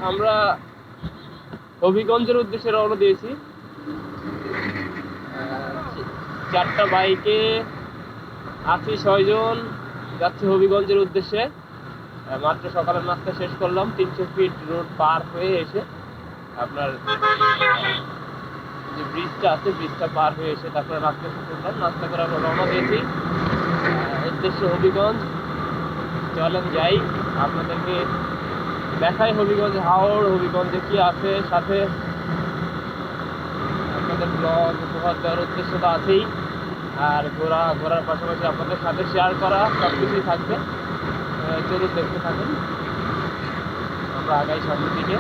আমরা হবিগঞ্জের উদ্দেশ্যে রওনা দিয়েছি। 4টা বাইকে আছি 6 জন, যাচ্ছি হবিগঞ্জের উদ্দেশ্যে। মাত্র সকালের নাস্তা শেষ করলাম, 300 ফিট রোড পার হয়ে এসে আপনার যে ব্রিজটা আছে, ব্রিজটা পার হয়ে এসে তারপরে নাস্তা করলাম। নাস্তা করে আমরা রওনা দিয়েছি উদ্দেশ্যে হবিগঞ্জ। চলেন যাই, আপনাদেরকে দেখাই হবিগঞ্জ হাওড়, হবিগঞ্জে কি আছে, সাথে আপনাদের ব্লগ উপহার দেওয়ার উদ্দেশ্য তো আছেই, আর ঘোরার পাশাপাশি আপনাদের সাথে শেয়ার করা সব কিছুই থাকবে। চলুন দেখতে থাকুন, আমরা আগাই সামনের দিকে।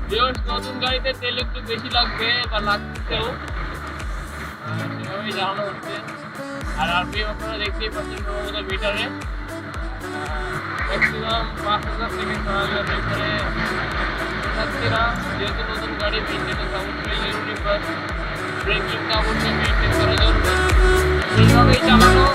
ভিউয়ার্স, নতুন গাড়িতে তেল একটু বেশি লাগবে বা লাগতেছেও, সেভাবেই জানানো হচ্ছে। আর আরপিএম আপনারা দেখতেই পাচ্ছেন সম্ভবত মিটারে ম্যাক্সিমাম 5,000 থেকে 6,000 ভিতরে যাচ্ছে না। যেহেতু নতুন গাড়ি, মেনটেন্যান্স অবশ্যই জরুরি, বাট ব্রেকিংটা অবশ্যই মেনটেন করা জরুরি, সেইভাবেই চালানো।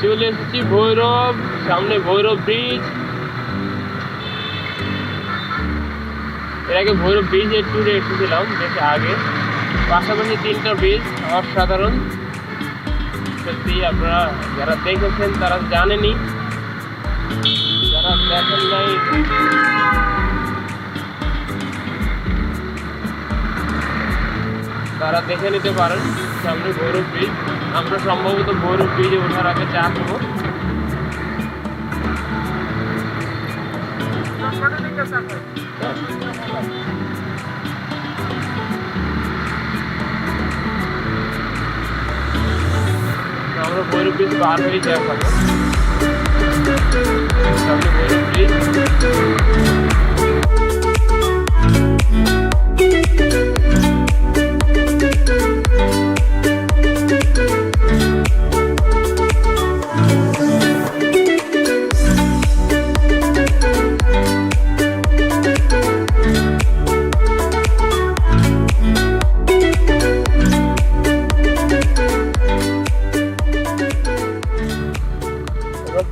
চলে এসেছি ভৈরব, সামনে ভৈরব ব্রিজ। এর আগে ভৈরব ব্রিজের ট্যুরে এসেছিলাম বেশ আগে। পাশাপাশি 3টা ব্রিজ অসাধারণ, সত্যি। আপনারা যারা দেখেছেন তারা জানেনই, যারা দেখেন নাই তারা দেখে নিতে পারেন। সামনে ভৈরব ব্রিজ, আমরা সম্ভবত ভৈরব ব্রিজে ওঠার আগে চা খাবো। আমরা ভৈরব ব্রিজ পার হয়ে চা খাবো। সামনে ভৈরব ব্রিজ।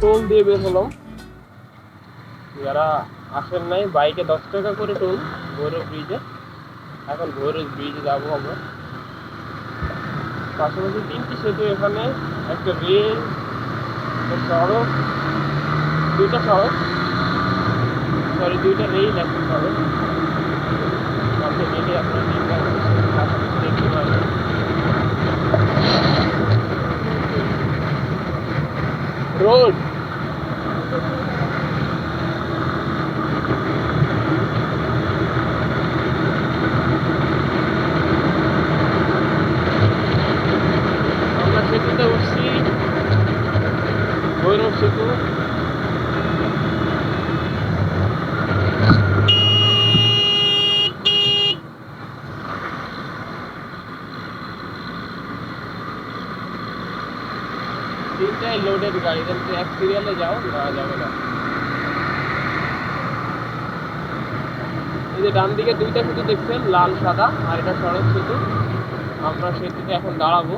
টোল দিয়ে বের হলাম। যারা আসেন নাই, বাইকে 10 টাকা করে টোল ভৈরব ব্রিজে। এখন ভৈরব ব্রিজে যাবো আমরা। পাশাপাশি 3টি সেতু এখানে, একটা রেল, সড়ক, 2টা সড়ক, সরি 2টা রেল, একটা সড়ক। সামনে গেলে আপনার পাশাপাশি দেখতে পাবেন। রোড আমরা সেতুতে উঠছি, ভৈরব সেতু। তিনটাই লোডেড গাড়ি, কিন্তু এক সিরিয়ালে যাও না, যাবে না। এই যে ডান দিকে 2টা সেতু দেখছেন, লাল সাদা, আর এটা সড়ক সেতু। আমরা সেতুতে এখন দাঁড়াবো।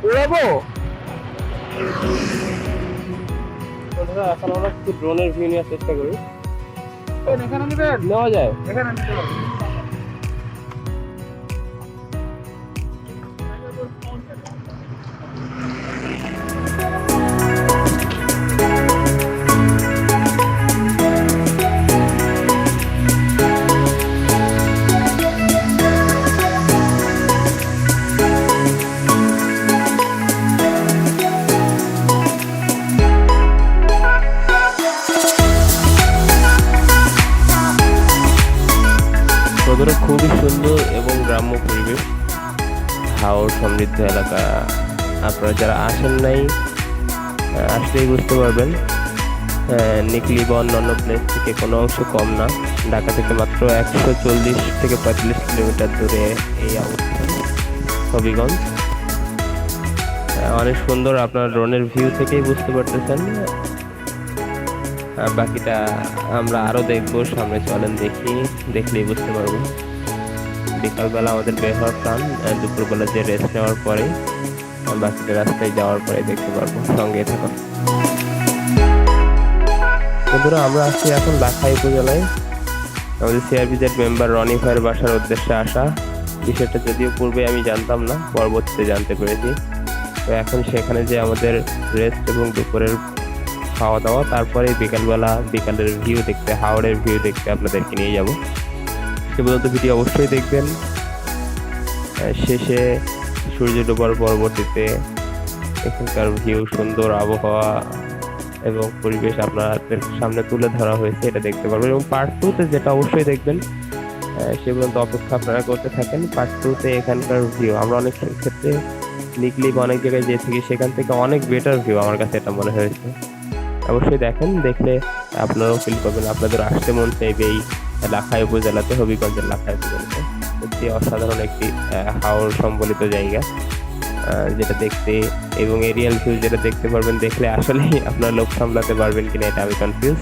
উড়াবো বন্ধুরা, এখন আমরা একটু ড্রোনের ভিউ নেওয়ার চেষ্টা করি। এখানে নিবেন, নেওয়া যায়। এখানে নিতে পারবেন। বন্ধুরা, খুবই সুন্দর এবং গ্রাম্য পরিবেশ, হাওর সমৃদ্ধ এলাকা। আপনারা যারা আসেন নাই, আসলেই বুঝতে পারবেন। নিকলি বা অন্যান্য প্লেস থেকে কোনো অংশ কম না। ঢাকা থেকে মাত্র 140 থেকে 45 কিলোমিটার দূরে এই অবস্থান হবিগঞ্জ। অনেক সুন্দর, আপনার ড্রোনের ভিউ থেকেই বুঝতে পারতেছেন। বাকিটা আমরা আরো দেখবো, সামনে চলেন দেখি, দেখলেই বুঝতে পারবো। বিকালবেলা আমাদের বের হওয়ার প্ল্যান, দুপুরবেলা যে রেস্ট নেওয়ার পরে বাকিটা রাস্তায় যাওয়ার পরে দেখতে পারবো। সঙ্গে থাকুন বন্ধুরা। আমরা আসছি এখন লাখাই উপজেলায়, আমাদের সিআরপিজেড মেম্বার রনি ভাইয়ের বাসার উদ্দেশ্যে আসা। বিষয়টা যদিও পূর্বে আমি জানতাম না, পরবর্তীতে জানতে পেরেছি। তো এখন সেখানে যে আমাদের রেস্ট এবং দুপুরের খাওয়া দাওয়া, তারপরে বিকালের ভিউ দেখতে, হাওড়ের ভিউ দেখতে আপনাদেরকে নিয়ে যাব। সে পর্যন্ত ভিডিও অবশ্যই দেখবেন। শেষে সূর্য ডোবার পরবর্তীতে এখানকার ভিউ, সুন্দর আবহাওয়া এবং পরিবেশ আপনাদের সামনে তুলে ধরা হয়েছে, এটা দেখতে পারবেন। এবং পার্ট 2-তে যেটা অবশ্যই দেখবেন, সে পর্যন্ত অপেক্ষা আপনারা করতে থাকেন। পার্ট 2-তে এখানকার ভিউ, আমরা অনেক ক্ষেত্রে নিকলি বা অনেক জায়গায় যেয়ে থাকি, সেখান থেকে অনেক বেটার ভিউ আমার কাছে এটা মনে হয়েছে। অবশ্যই দেখেন, দেখলে আপনারাও ফিল করবেন, আপনাদের আসতে মন চাইবে এই লাখাই উপজেলাতে, হবিগঞ্জের লাখাই উপজেলাতে। সত্যি অসাধারণ একটি হাওর সম্বলিত জায়গা, যেটা দেখতে এবং এরিয়াল ভিউ যেটা দেখতে পারবেন, দেখলে আসলেই আপনারা লোক সামলাতে পারবেন কিনা এটা আমি কনফিউজ।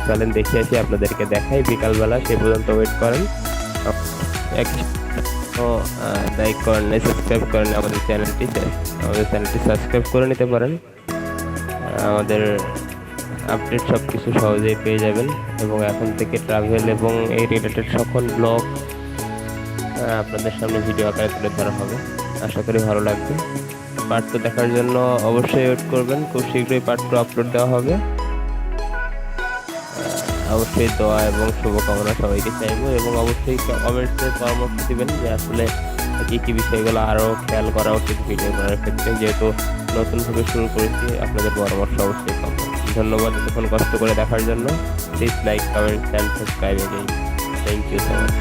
চলেন দেখে আসি, আপনাদেরকে দেখাই বিকালবেলা। সে পর্যন্ত ওয়েট করেন। লাইক করেন, সাবস্ক্রাইব করেন আমাদের চ্যানেলটি সাবস্ক্রাইব করে নিতে পারেন। আমাদের আপডেট সব কিছু সহজেই পেয়ে যাবেন। এবং এখন থেকে ট্রাভেল এবং এই রিলেটেড সকল ব্লগ আপনাদের সামনে ভিডিও আকারে তুলে ধরা হবে। আশা করি ভালো লাগবে। পার্ট 2 দেখার জন্য অবশ্যই ওয়েট করবেন, খুব শীঘ্রই পার্ট 2 আপলোড দেওয়া হবে। অবশ্যই দোয়া এবং শুভকামনা সবাইকে চাইবো, এবং অবশ্যই কমেন্টসে পরামর্শ দিবেন যে আসলে কি বিষয়গুলো আরও খেয়াল করা উচিত ভিডিও করার ক্ষেত্রে, যেহেতু নতুনভাবে শুরু করেছি। আপনাদের পরামর্শ অবশ্যই পাবো। ধন্যবাদ এতক্ষণ কষ্ট করে দেখার জন্য। Please like, comment, and subscribe. Thank you so much.